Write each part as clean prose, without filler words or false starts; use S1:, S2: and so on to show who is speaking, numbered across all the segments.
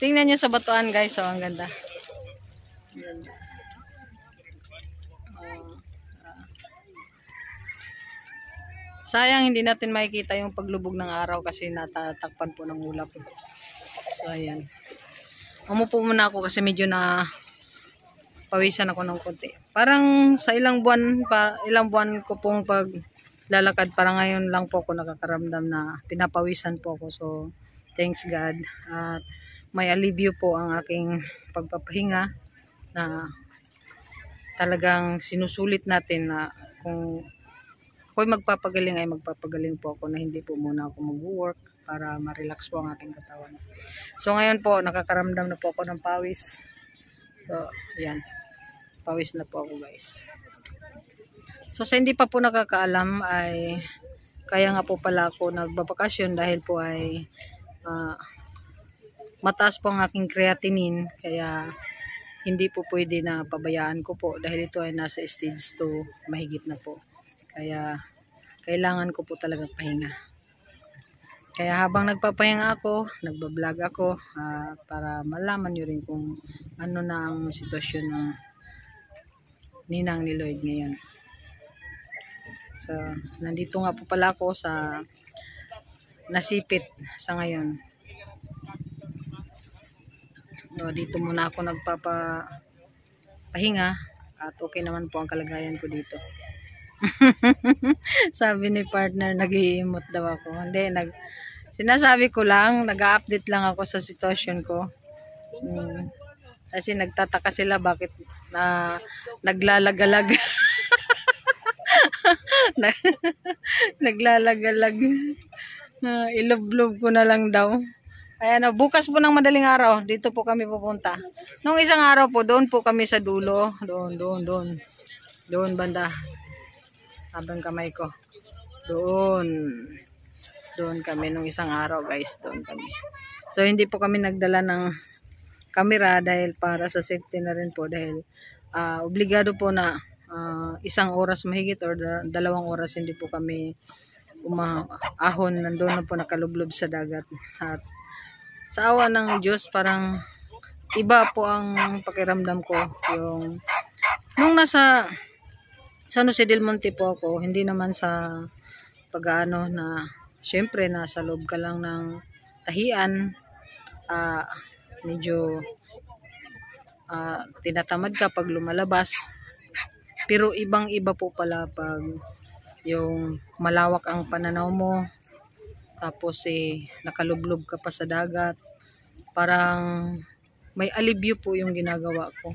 S1: Tingnan nyo sa batuan guys, so ang ganda. Sayang hindi natin makikita yung paglubog ng araw kasi natatakpan po ng ulap. So ayan. Umupo muna ako kasi medyo na pawisan ako ng konti. Parang sa ilang buwan ko pong paglalakad, para ngayon lang po ako nakakaramdam na pinapawisan po ako. So thanks God. At may alibyo po ang aking pagpapahinga na talagang sinusulit natin na kung ako'y magpapagaling ay magpapagaling po ako na hindi po muna ako mag-work para ma-relax po ang aking katawan. So ngayon po nakakaramdam na po ako ng pawis. So yan, pawis na po ako guys. So sa hindi pa po nakakaalam ay kaya nga po pala ako nagbabakasyon dahil po ay mataas po ang aking creatinine, kaya hindi po pwede na pabayaan ko po dahil ito ay nasa stage 2 mahigit na po. Kaya kailangan ko po talaga pahinga. Kaya habang nagpapahinga ako, nagbablog ako para malaman nyo rin kung ano na ang sitwasyon ng ninang ni Lloyd ngayon. So nandito nga po pala ako sa Nasipit sa ngayon. No, dito muna ako nagpapahinga at okay naman po ang kalagayan ko dito. Sabi ni partner, nag-i-emote daw ako. Hindi, sinasabi ko lang, nag-update lang ako sa sitwasyon ko. Kasi nagtataka sila bakit naglalagalag. Naglalagalag. Ilublob ko na lang daw. Ayan, bukas po ng madaling araw, dito po kami pupunta. Nung isang araw po, doon po kami sa dulo. Doon banda. Habang kamay ko. Doon kami nung isang araw guys, doon kami. So hindi po kami nagdala ng camera dahil para sa safety na rin po, dahil obligado po na isang oras mahigit or 2 oras hindi po kami umahon. Nandun na po nakalublob sa dagat. At sa awa ng Diyos, parang iba po ang pakiramdam ko. Yung nung nasa San Jose del Monte po ako, hindi naman sa pag-ano na syempre nasa loob ka lang ng tahian, medyo tinatamad ka pag lumalabas. Pero ibang iba po pala pag yung malawak ang pananaw mo, tapos nakalublob ka pa sa dagat. Parang may alibyo po yung ginagawa ko.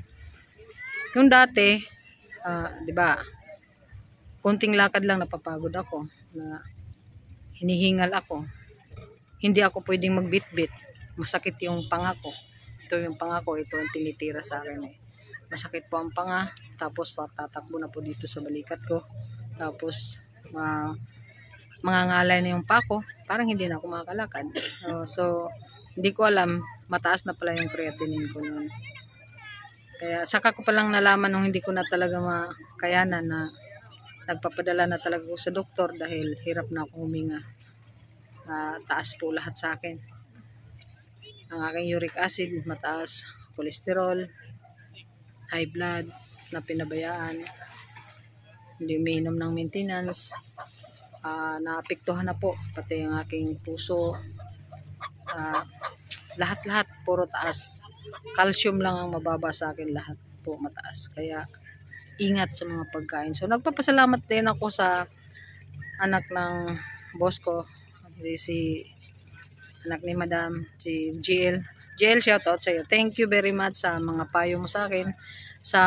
S1: Yung dati, 'di ba? Konting lakad lang napapagod ako, na hinihingal ako. Hindi ako pwedeng magbitbit. Masakit yung panga ko. Ito yung panga ko, ito ang tinitira sa akin Masakit po ang panga, tapos tatakbo na po dito sa balikat ko. Tapos mangangalay na yung pako, parang hindi na ako makakalakad. So hindi ko alam, mataas na pala yung creatinine ko noon. Kaya saka ko palang nalaman nung hindi ko na talaga makayanan, na nagpapadala na talaga ko sa doktor dahil hirap na akong huminga. Taas po lahat sa akin. Ang aking uric acid mataas, cholesterol, high blood na pinabayaan, hindi umiinom ng maintenance. Naapektuhan na po pati ang aking puso, lahat puro taas. Calcium lang ang mababa sa akin, lahat po mataas. Kaya ingat sa mga pagkain. So nagpapasalamat din ako sa anak ng boss ko, si anak ni Madam, si GL. Shout out sa iyo. Thank you very much sa mga payo mo sa akin, sa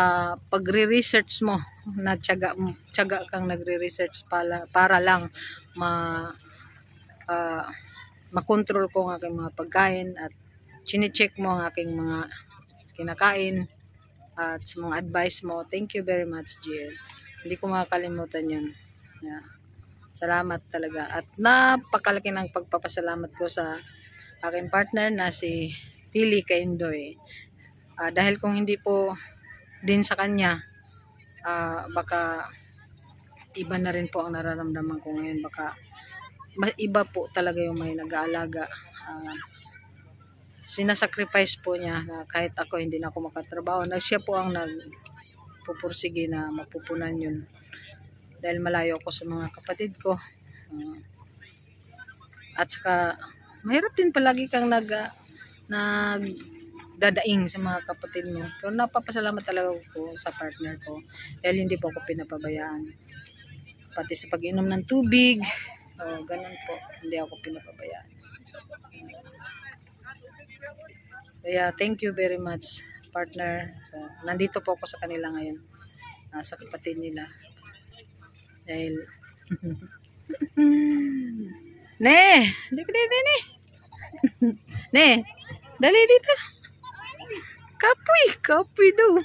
S1: pagre-research mo, na tiyaga kang nagre-research para lang makontrol ko ang aking mga pagkain at chine-check mo ang aking mga kinakain at sa mga advice mo. Thank you very much, GL. Hindi ko makakalimutan yun. Yeah. Salamat talaga. At napakalaki ng pagpapasalamat ko sa aking partner na si Pili Kaindoy. Dahil kung hindi po din sa kanya, baka iba na rin po ang nararamdaman ko ngayon. Baka iba po talaga yung may nag-aalaga. Sinasacrifice po niya na kahit ako hindi na ako makatrabaho, na siya po ang nagpupursige na mapupunan yun. Dahil malayo ako sa mga kapatid ko. At saka, mahirap din palagi kang nagdadaing sa mga kapatid mo. Pero napapasalamat talaga ko sa partner ko. Dahil hindi po ako pinapabayaan. Pati sa pag-inom ng tubig, ganun po. Hindi ako pinapabayaan. Kaya, thank you very much, partner. So, nandito po ako sa kanila ngayon. Sa kapatid nila. Dahil Ne, ne. Ne, dali dito. Kapoy daw.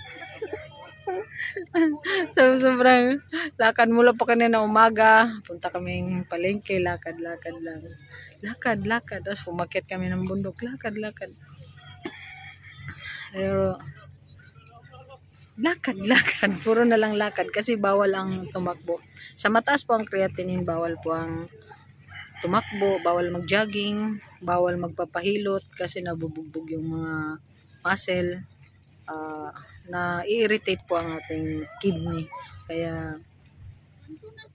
S1: Sobrang lakad mula pa kanina umaga. Punta kaming palengke, lakad lang. Lakad. Tapos umakyat kami ng bundok, lakad. Pero lakad. Puro na lang lakad kasi bawal ang tumakbo. Sa mataas po ang creatinine, bawal po ang tumakbo, bawal mag-jogging, bawal magpapahilot kasi nabubugbog yung mga muscle. Na i-irritate po ang ating kidney. Kaya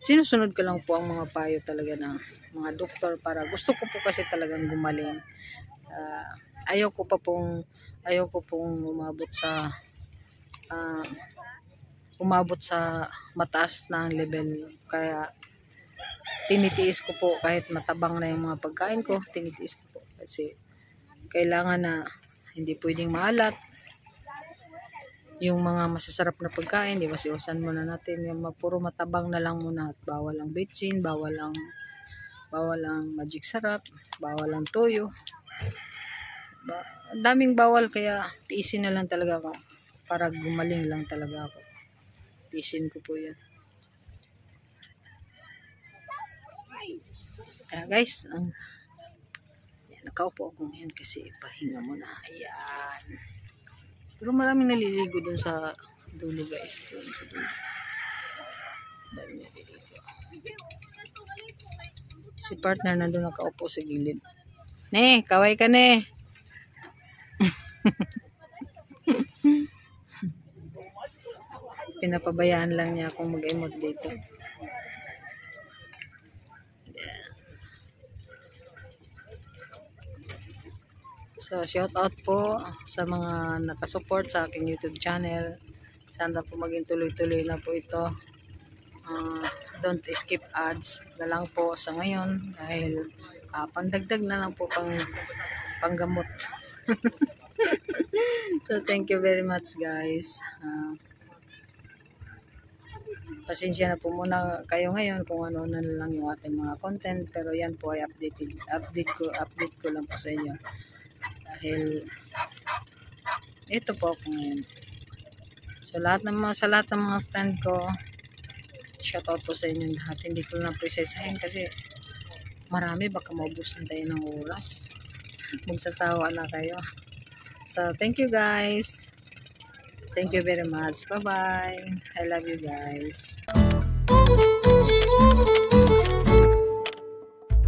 S1: sinusunod ko lang po ang mga payo talaga ng mga doktor para gusto ko po kasi talagang gumaling. Ayaw ko pong umabot sa mataas na level. Kaya tinitiis ko po kahit matabang na yung mga pagkain ko, tinitiis ko po kasi kailangan na hindi pwedeng maalat yung mga masasarap na pagkain. Iwas-iwasan muna natin yung puro matabang na lang muna at bawal ang bitchin, bawal ang magic sarap, bawal ang toyo. Daming bawal, kaya tiisin na lang talaga ako para gumaling lang talaga ako. Tiisin ko po yan. Guys, nakaupo ako ngayon kasi pahinga muna. Ayan. Pero maraming naliligo dun sa dulo, guys. Dun sa dulo. Dami naliligo. Si partner nandun nakaupo sa gilid. Ne, kaway ka ne. Pinapabayaan lang niya akong mag-emote dito. So, shout out po sa mga nakasupport sa aking YouTube channel. Sana po maging tuloy-tuloy na po ito. Don't skip ads na lang po sa ngayon dahil pandagdag na lang po panggamot. So, thank you very much, guys. Pasensya na po muna kayo ngayon kung ano na lang yung ating mga content, pero yan po ay update ko lang po sa inyo. Dahil ito po ako ngayon. So sa lahat ng mga friend ko, shout out po sa inyo lahat. Hindi ko na precisehin kasi marami, baka maubusan tayo ng oras. Magsasawa na kayo. So thank you, guys. Thank you very much. Bye-bye. I love you, guys.